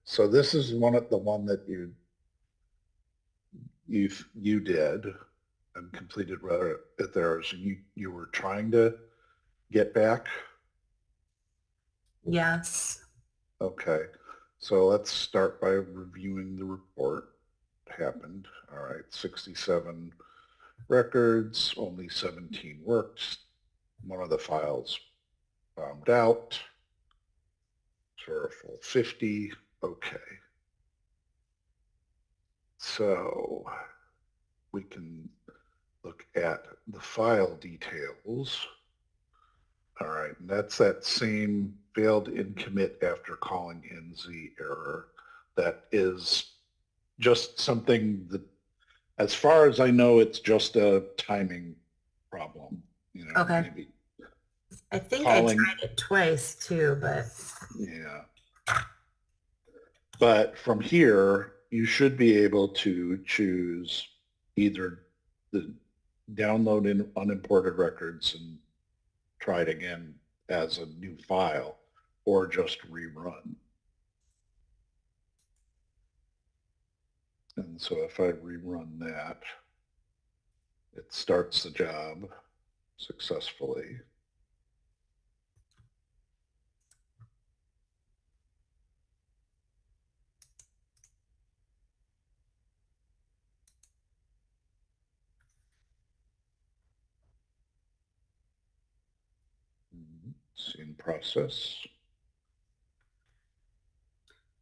So this is the one that you did and completed rather at theirs, and you were trying to get back. Yes. Okay, so let's start by reviewing the report. Happened. All right, 67 records, only 17 worked. One of the files bombed out. For a full 50. Okay. So we can look at the file details. All right, and that's that same failed in commit after calling NZ error. That is just something that, as far as I know, it's just a timing problem. Okay. Maybe I think I calling. tried it twice too, but Yeah. But from here, you should be able to choose either the download in unimported records and try it again as a new file, or just rerun. And so if I rerun that, it starts the job successfully. It's in process.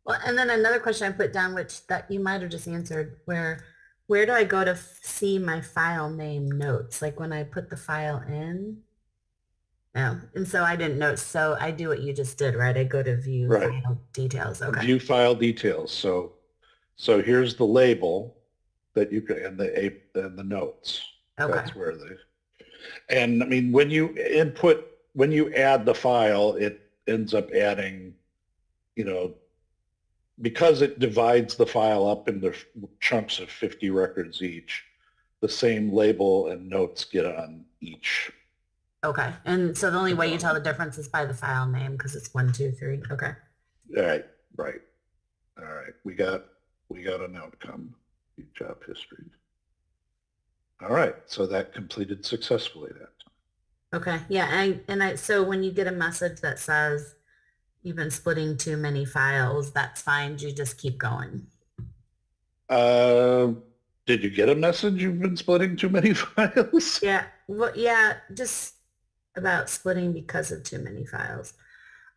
well, and then another question I put down, which that you might have just answered, where do I go to see my file name notes? Like when I put the file in? No. And so I didn't note. So I do what you just did, right? I go to view Right. file details. Okay. View file details. So here's the label that you can, and the notes. Okay. That's where and I mean, when you add the file, it ends up adding, because it divides the file up into chunks of 50 records each, the same label and notes get on each. Okay. And so the only way you tell the difference is by the file name because it's 1, 2, 3. Okay. All right. Right. All right. We got an outcome. Job history. All right. So that completed successfully that time. Okay. Yeah. So when you get a message that says you've been splitting too many files, that's fine. You just keep going. Did you get a message you've been splitting too many files? Yeah. Well, yeah, just about splitting because of too many files.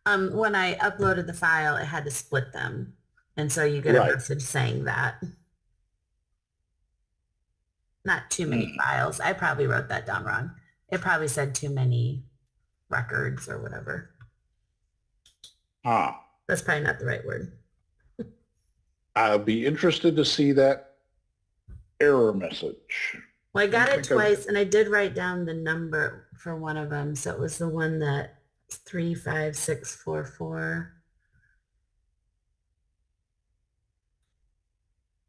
When I uploaded the file, it had to split them. And so you get a message saying that. Not too many files. I probably wrote that down wrong. It probably said too many records or whatever. That's probably not the right word. I'll be interested to see that error message. Well, I got it twice, and I did write down the number for one of them. So it was the one that 35644.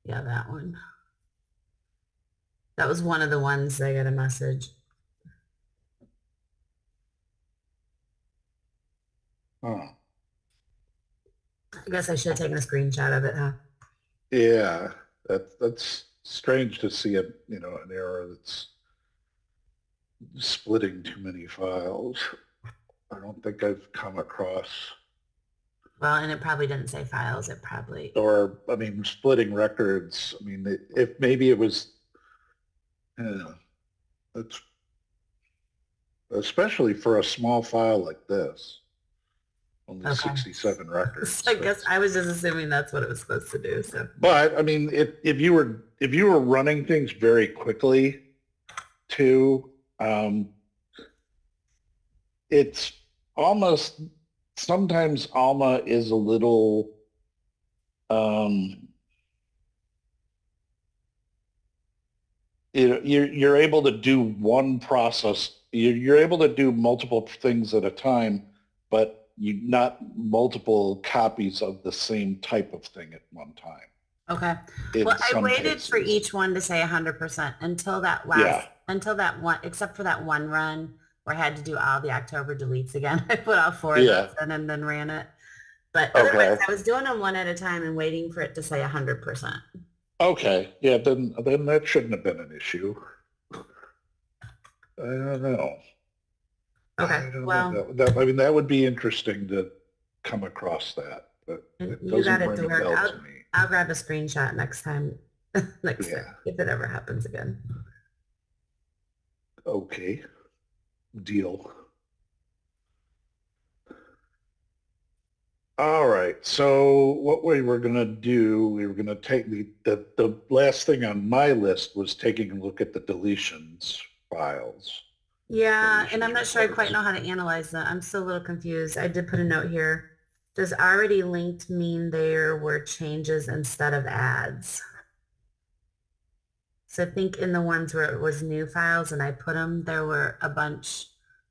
Yeah, that one. That was one of the ones I got a message. I guess I should have taken a screenshot of it, huh? Yeah, that's strange to see an error that's splitting too many files. I don't think I've come across. Well, and it probably didn't say files. It probably. Or, I mean, splitting records. I mean, if maybe it was, it's especially for a small file like this. Only 67 records. I guess I was just assuming that's what it was supposed to do. So, but I mean, if you were running things very quickly, too, it's almost sometimes ALMA is a little you're able to do one process. You're able to do multiple things at a time, but you not multiple copies of the same type of thing at one time. Okay. Well, I waited for each one to say 100% until that one, except for that one run where I had to do all the October deletes again. I put all 4 of those in and then ran it. But otherwise, Okay. I was doing them one at a time and waiting for it to say 100%. Okay. Yeah, then that shouldn't have been an issue. I don't know. Okay, I don't know. well, I mean, that would be interesting to come across that, but it you got doesn't it to ring a work. bell I'll to me. I'll grab a screenshot next time. Next time, Yeah. if it ever happens again. Okay. Deal. All right. So what we were going to do, we were going to take the last thing on my list was taking a look at the deletions files, Yeah, and I'm deletions not sure I quite reports. know how to analyze that. I'm still a little confused. I did put a note here. Does already linked mean there were changes instead of ads? So I think in the ones where it was new files and I put them, there were a bunch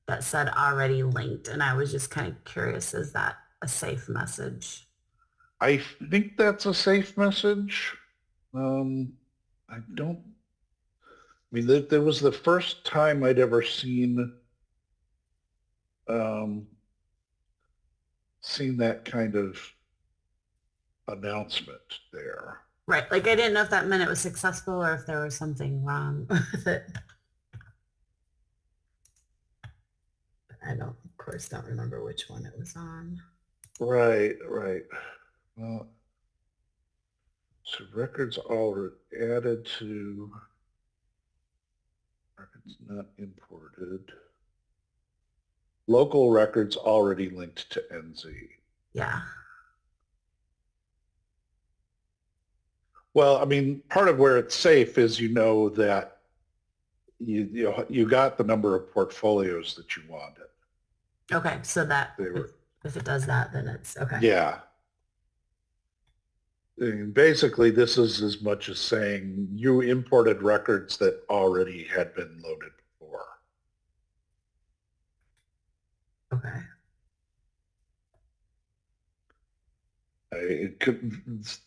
that said already linked. And I was just kind of curious, is that a safe message? I think that's a safe message. Um, I don't, I mean, that was the first time I'd ever um, seen that kind of announcement there. Right. Like I didn't know if that meant it was successful or if there was something wrong with it. I don't, of course, don't remember which one it was on. Right, right. Well, so records all added to records not imported. Local records already linked to NZ. Yeah. Well, I mean, part of where it's safe is you know that you got the number of portfolios that you wanted. Okay. So that They were, if it does that, then it's okay. yeah. And basically, this is as much as saying you imported records that already had been loaded before. Okay.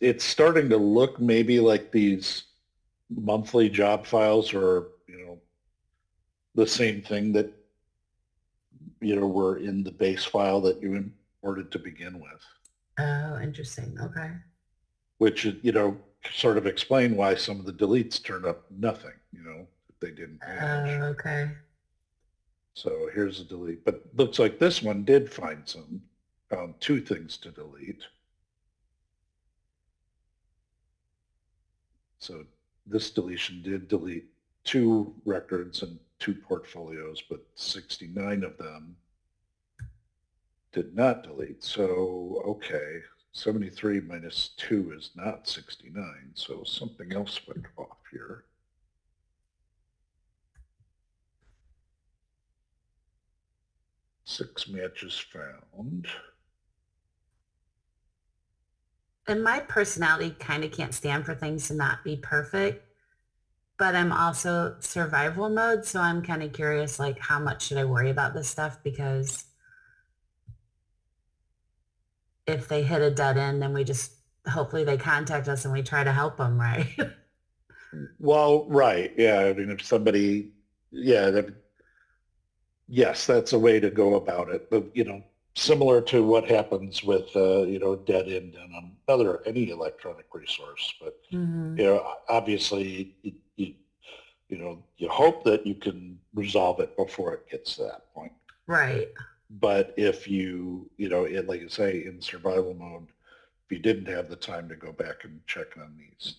It's starting to look maybe like these monthly job files are, the same thing that, were in the base file that you imported to begin with, Oh, interesting. Okay. which, sort of explain why some of the deletes turned up nothing, if they didn't match. Okay. So here's a delete, but looks like this one did found two things to delete. So this deletion did delete two records and two portfolios, but 69 of them did not delete. So, okay, 73 minus 2 is not 69. So something else went off here. Six matches found. And my personality kind of can't stand for things to not be perfect, but I'm also survival mode. So I'm kind of curious, like, how much should I worry about this stuff? Because if they hit a dead end, then we just, hopefully they contact us and we try to help them, right? Well, right. Yeah. I mean, if somebody, yeah, yes, that's a way to go about it. But, similar to what happens with, dead end on any electronic resource. But, hmm obviously, you hope that you can resolve it before it gets to that point. Right. But if like you say, in survival mode, if you didn't have the time to go back and check on these,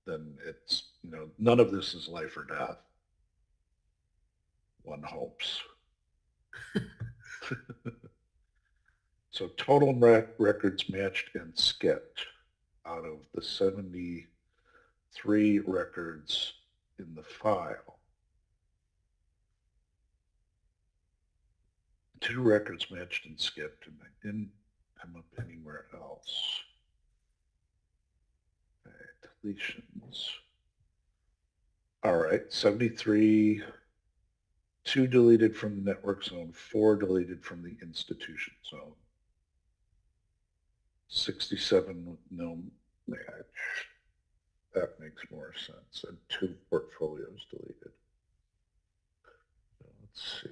then it's, none of this is life or death. One hopes. So total records matched and skipped out of the 73 records in the file. Two records matched and skipped, and they didn't come up anywhere else. Okay, deletions. All right, 73, two deleted from the network zone, four deleted from the institution zone. 67 with no match. That makes more sense. And two portfolios deleted. Let's see.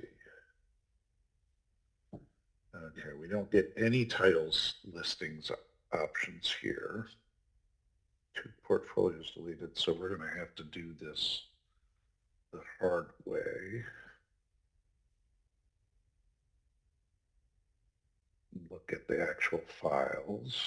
Okay, we don't get any titles listings options here. 2 portfolios deleted, so we're going to have to do this the hard way. Look at the actual files.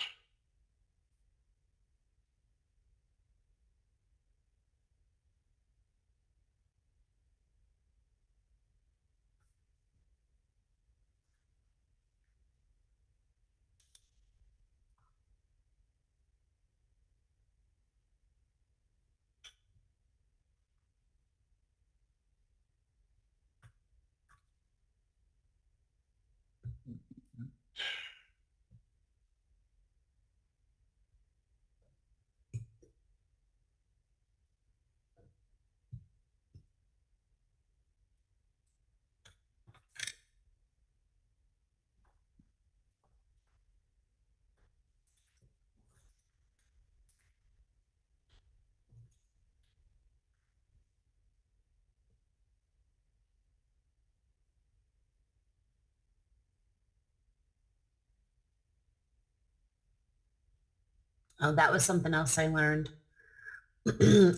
Oh, that was something else I learned.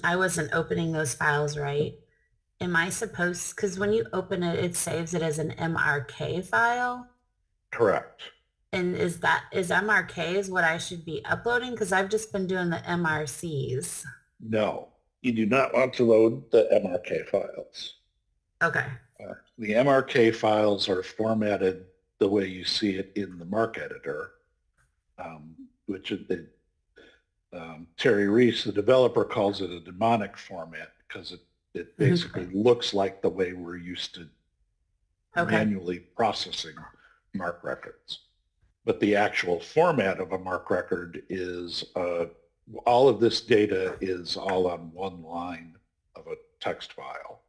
I wasn't opening those files right. Am I supposed, because when you open it, it saves it as an MRK file? Correct. And is MRK is what I should be uploading? Because I've just been doing the MRCs. No, you do not want to load the MRK files. Okay. The MRK files are formatted the way you see it in the Marc editor, which is Terry Reese, the developer, calls it a mnemonic format because it basically looks like the way we're used to manually processing Marc records. But the actual format of a Marc record is all of this data is all on one line of a text file.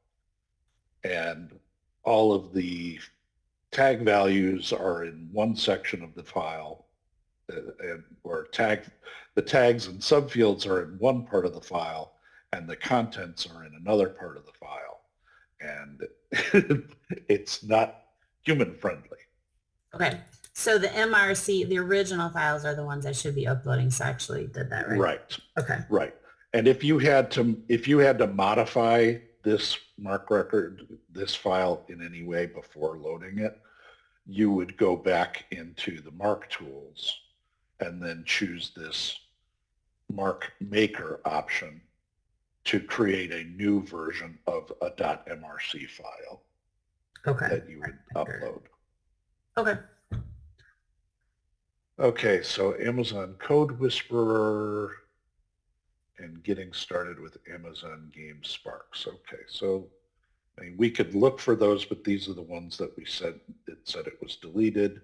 And all of the tag values are in one section of the file, the tags and subfields are in one part of the file, and the contents are in another part of the file. And it's not human friendly. Okay. So the MRC, the original files are the ones I should be uploading. So I actually did that right. Right. Okay. Right. And if you had to modify this Marc record, this file in any way before loading it, you would go back into the Marc tools and then choose this Marc Maker option to create a new version of a .mrc file that you would upload. Okay. Okay, so Amazon Code Whisperer and getting started with Amazon Game Sparks. Okay, so I mean, we could look for those, but these are the ones that we said it was deleted.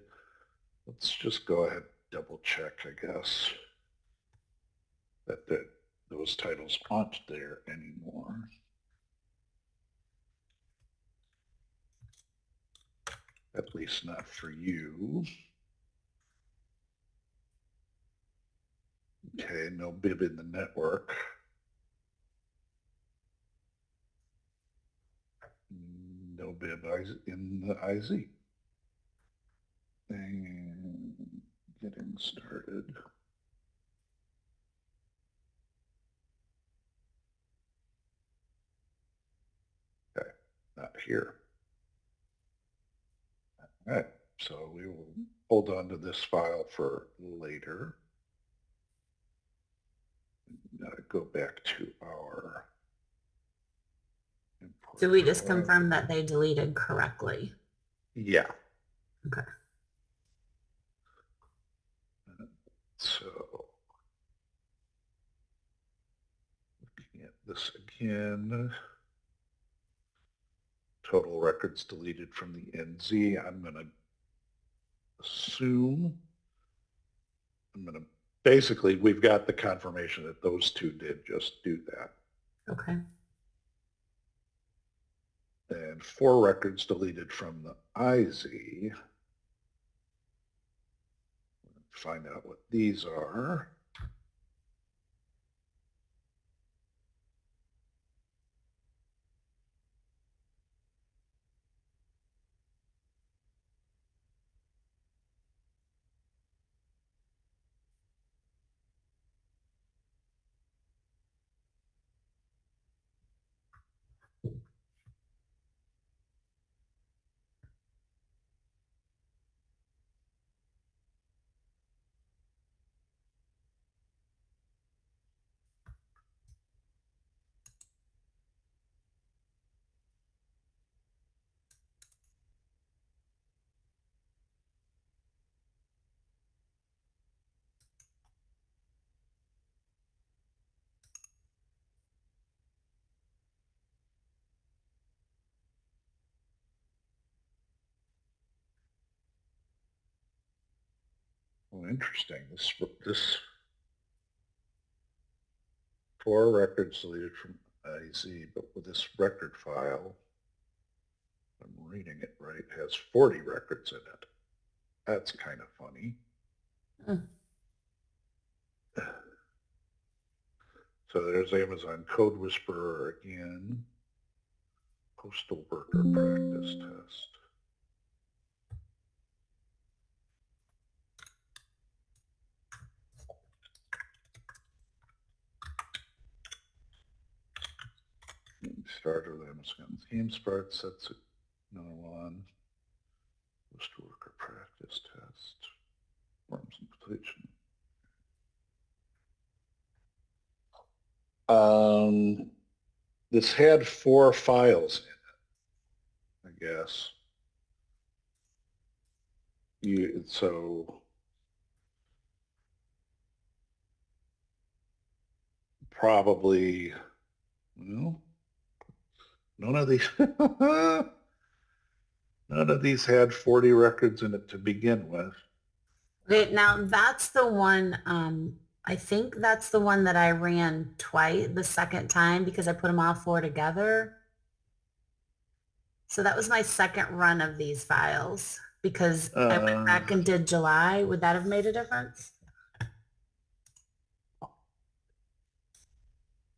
Let's just go ahead and double check, I guess, that those titles aren't there anymore. At least not for you. Okay, no bib in the network. No bib in the IZ. And getting started. Okay, not here. All right, so we will hold on to this file for later. Go back to our import. Do we just confirm that they deleted correctly? Yeah. Okay. So looking at this again, total records deleted from the NZ. I'm going to assume, basically, we've got the confirmation that those two did just do that. Okay. And 4 records deleted from the IZ. Find out what these are. interesting. This 4 records deleted from IZ, but with this record file, I'm reading it right, has 40 records in it. That's kind of funny. Mm. So there's Amazon Code Whisperer again. Postal worker practice test. Starter with Amazon theme start sets another one. Postal worker practice test. Forms and completion. This had 4 files in it, I guess. So probably, well, none of these none of these had 40 records in it to begin with. Okay, now that's the one, I think that's the one that I ran twice the second time because I put them all 4 together. So that was my second run of these files because I went back and did July. Would that have made a difference?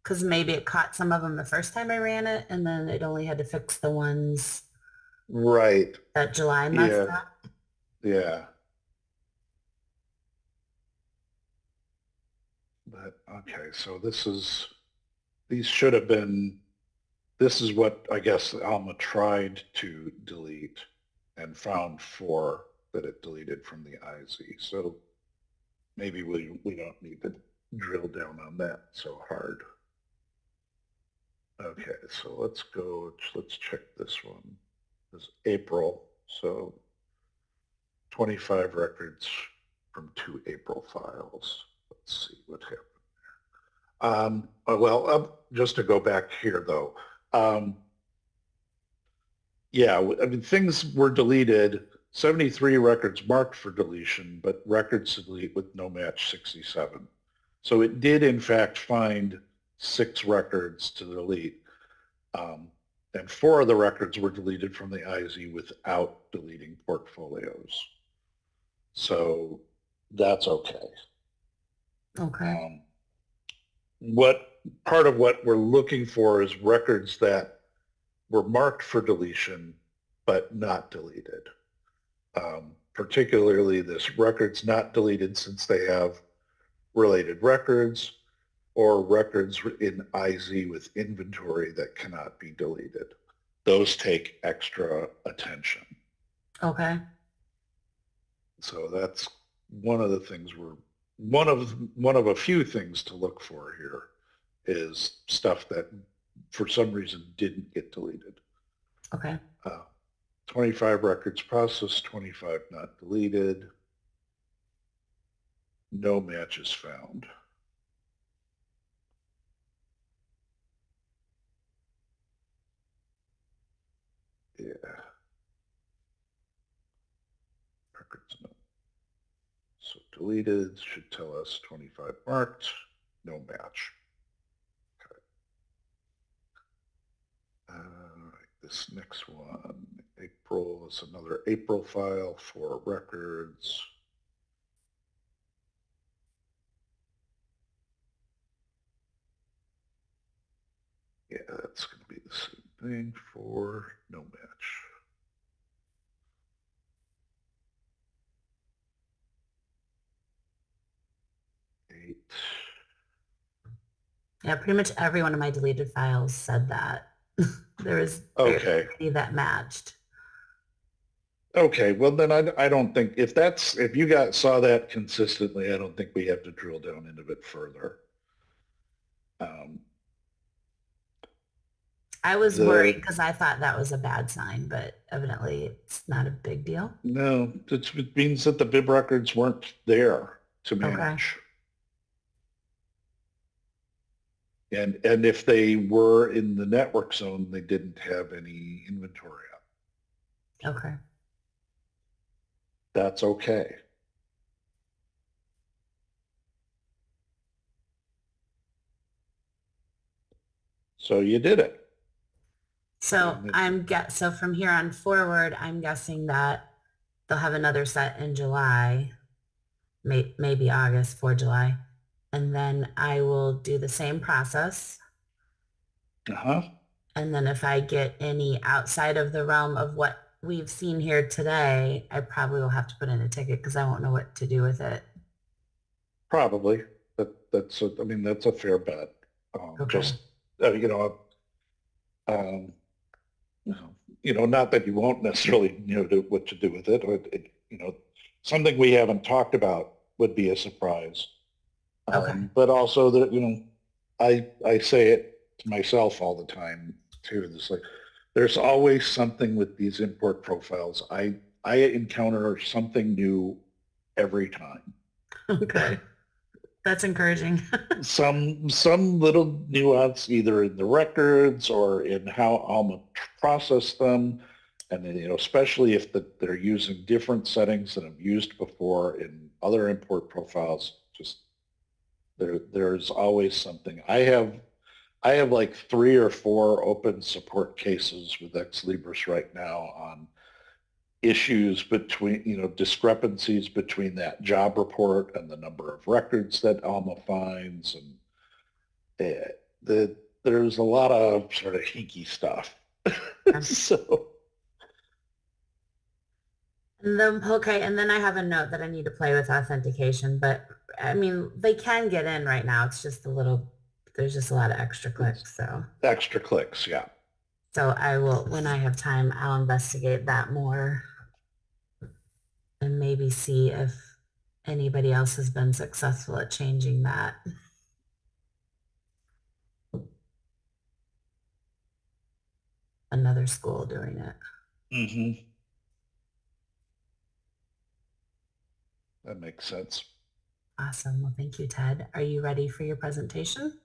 Because maybe it caught some of them the first time I ran it and then it only had to fix the ones Right. that July messed Yeah. up. Yeah. But okay, so these should have been, this is what I guess ALMA tried to delete and found 4 that it deleted from the IZ. So maybe we don't need to drill down on that so hard. Okay, so let's check this one. This is April, so 25 records from 2 April files. Let's see what happened there. Well, just to go back here though, yeah, I mean, things were deleted, 73 records marked for deletion, but records to delete with no match 67. So it did in fact find 6 records to delete. And 4 of the records were deleted from the IZ without deleting portfolios. So that's okay. Okay. Part of what we're looking for is records that were marked for deletion but not deleted. Particularly this records not deleted since they have related records, or records in IZ with inventory that cannot be deleted. Those take extra attention. Okay. So that's one of the things one of a few things to look for here is stuff that for some reason didn't get deleted. Okay. 25 records processed, 25 not deleted. No matches found. Yeah. Records no. So deleted should tell us 25 marked, no match. Okay. This next one, April, is another April file for records. Yeah, that's going to be the same thing for no match. 8. Yeah, pretty much every one of my deleted files said that. There was Okay. very that matched. Okay, well then I don't think if you saw that consistently, I don't think we have to drill down into it further. I was worried because I thought that was a bad sign, but evidently it's not a big deal. No, it means that the bib records weren't there to manage. Okay. And if they were in the network zone, they didn't have any inventory up. Okay. That's okay. So you did it. So And so from here on forward, I'm guessing that they'll have another set in July, maybe August for July. And then I will do the same process. uh-huh. And then if I get any outside of the realm of what we've seen here today, I probably will have to put in a ticket because I won't know what to do with it. Probably. I mean, that's a fair bet. Okay. Just, um, not that you won't necessarily know what to do with it, or something we haven't talked about would be a surprise. Okay. But also that, I say it to myself all the time too. It's like, there's always something with these import profiles. I encounter something new every time. Okay. That's encouraging. Some little nuance either in the records or in how Alma process them. And then, especially if they're using different settings than I've used before in other import profiles, just there's always something. I have like 3 or 4 open support cases with Ex Libris right now on issues between, discrepancies between that job report and the number of records that Alma finds. And there's a lot of sort of hinky stuff. So, And then, okay, and then I have a note that I need to play with authentication, but I mean, they can get in right now. It's just there's just a lot of extra clicks. extra clicks, yeah. So I will, when I have time, I'll investigate that more and maybe see if anybody else has been successful at changing that. Another school doing it. Mm-hmm. That makes sense. Awesome. Well, thank you, Ted. Are you ready for your presentation?